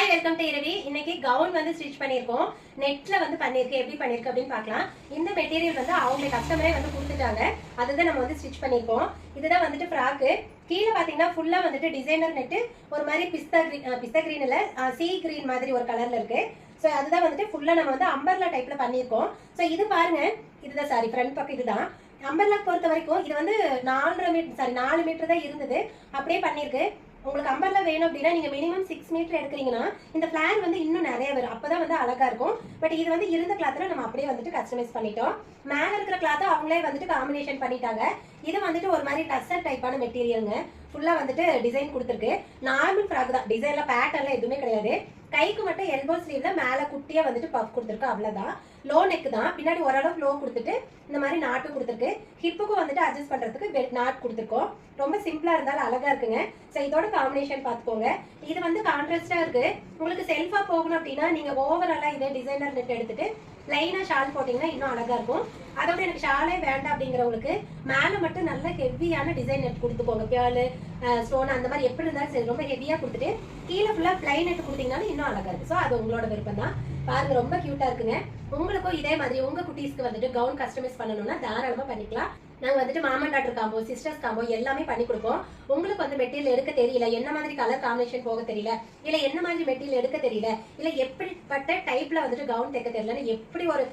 Hi welcome to இரவி. இன்னைக்கு gown வந்து stitch பண்ணியிருக்கோம். நெட்ல வந்து பண்ணியிருக்கேன். எப்படி பண்ணியிருக்கு அப்படின்னு பார்க்கலாம். இந்த மெட்டீரியல் வந்து அவங்க கஸ்டமரே வந்து கொடுத்துட்டாங்க. அதுதான் நம்ம வந்து ஸ்டிச் பண்ணியிருக்கோம். இதுதான் வந்துட்டு ஃப்ராக்கு. கீழே பார்த்தீங்கன்னா ஃபுல்லா வந்துட்டு டிசைனர் நெட்டு ஒரு மாதிரி பிஸ்தா கிரீன் இல்ல சீ கிரீன் மாதிரி ஒரு கலர்ல இருக்கு. ஸோ அதுதான் வந்துட்டு ஃபுல்லா நம்ம வந்து அம்பர்லா டைப்ல பண்ணியிருக்கோம். ஸோ இது பாருங்க, இதுதான் சாரி ஃப்ரண்ட் பக்கம் இதுதான். அம்பர்லா பொறுத்த வரைக்கும் இது வந்து 4 மீட்டர் தான் இருந்தது. அப்படியே பண்ணியிருக்கு. உங்களுக்கு அம்பர்லா வேணும் அப்படின்னா நீங்க மினிமம் 6 மீட்டர் எடுக்கிறீங்கன்னா இந்த பிளான் வந்து இன்னும் நிறைய வரும். அப்பதான் வந்து அழகா இருக்கும். பட் இது வந்து இருந்த கிளாத்ல நம்ம அப்படியே வந்துட்டு கஸ்டமைஸ் பண்ணிட்டோம். மேல இருக்கிற கிளாத்தை அவங்களே வந்துட்டு காம்பினேஷன் பண்ணிட்டாங்க. இது வந்துட்டு ஒரு மாதிரி டஸ்ஸர் டைப்பான மெட்டீரியலுங்க. ஃபுல்லா வந்துட்டு டிசைன் கொடுத்துருக்கு. நார்மல் ஃப்ராக் தான், டிசைன்ல பேட்டர்ன்ல எதுவுமே கிடையாது. கைக்கு மட்டும் எல்போ ஸ்லீவ்ல மேல குட்டியா வந்துட்டு பஃப் கொடுத்துருக்கு, அவ்வளவுதான். லோ நெக் தான், பின்னாடி ஓரளவுக்கு லோ கொடுத்துட்டு இந்த மாதிரி நாட்டு கொடுத்துருக்கு. ஹிப்புக்கும் வந்துட்டு அட்ஜஸ்ட் பண்றதுக்கு நாட் கொடுத்துருக்கோம். ரொம்ப சிம்பிளா இருந்தாலும் அழகா இருக்குங்க. ஸோ இதோட காம்பினேஷன் பார்த்துக்கோங்க. இது வந்து கான்ட்ராஸ்டா இருக்கு. உங்களுக்கு செல்ஃபா போகணும் அப்படின்னா நீங்க ஓவராலா இதே டிசைனர் நெட் எடுத்துட்டு பிளைனா ஷால் போட்டீங்கன்னா இன்னும் அழகா இருக்கும். அதோட எனக்கு ஷாலே வேண்டாம் அப்படிங்கிறவங்களுக்கு மேல மட்டும் நல்ல ஹெவியான டிசைன் நெட் கொடுத்துக்கோங்க. பியாலு ஸ்டோன் அந்த மாதிரி எப்படி இருந்தாலும் சரி, ரொம்ப ஹெவியா கொடுத்துட்டு கீழே ஃபுல்லா பிளைன் நெட் கொடுத்தீங்கன்னாலும் இன்னும் அழகா இருக்கு. ஸோ அது உங்களோட விருப்பம் தான். பாருங்க, ரொம்ப கியூட்டா இருக்குங்க. உங்களுக்கும் இதே மாதிரி உங்க குட்டீஸ்க்கு வந்துட்டு கவுன் கஸ்டமைஸ் பண்ணணும்னா தாராளமா பண்ணிக்கலாம். நாங்க வந்துட்டு மாமன் டாட்டர் காம்போ, சிஸ்டர்ஸ் காம்போ எல்லாமே பண்ணி கொடுப்போம். உங்களுக்கு வந்து மெட்டீரியல் எடுக்க தெரியல, என்ன மாதிரி கலர் காம்பினேஷன் போக தெரியல, இல்ல என்ன மாதிரி மெட்டீரியல் எடுக்க தெரியல, இல்ல எப்படிப்பட்ட டைப்ல வந்துட்டு கவுன் தைக்க தெரியலன்னு எப்படி ஒரு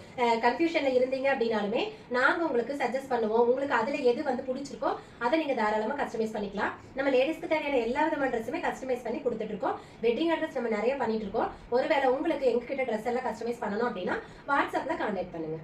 கன்ஃபியூஷன்ல இருந்தீங்க அப்படின்னாலுமே நாங்க உங்களுக்கு சஜஸ்ட் பண்ணுவோம். உங்களுக்கு அதுல எது வந்து பிடிச்சிருக்கோ அதை நீங்க தாராளமா கஸ்டமைஸ் பண்ணிக்கலாம். நம்ம லேடிஸ்க்கு தேவையான எல்லா விதமான ட்ரெஸ்ஸுமே கஸ்டமைஸ் பண்ணி கொடுத்துட்டு இருக்கோம். வெட்டிங் அட்ரஸ் நம்ம நிறைய பண்ணிட்டு இருக்கோம். ஒருவேளை உங்களுக்கு எங்ககிட்ட ட்ரெஸ் எல்லாம் கஸ்டமைஸ் பண்ணணும் அப்படின்னா வாட்ஸ்அப்ல கான்டாக்ட் பண்ணுங்க.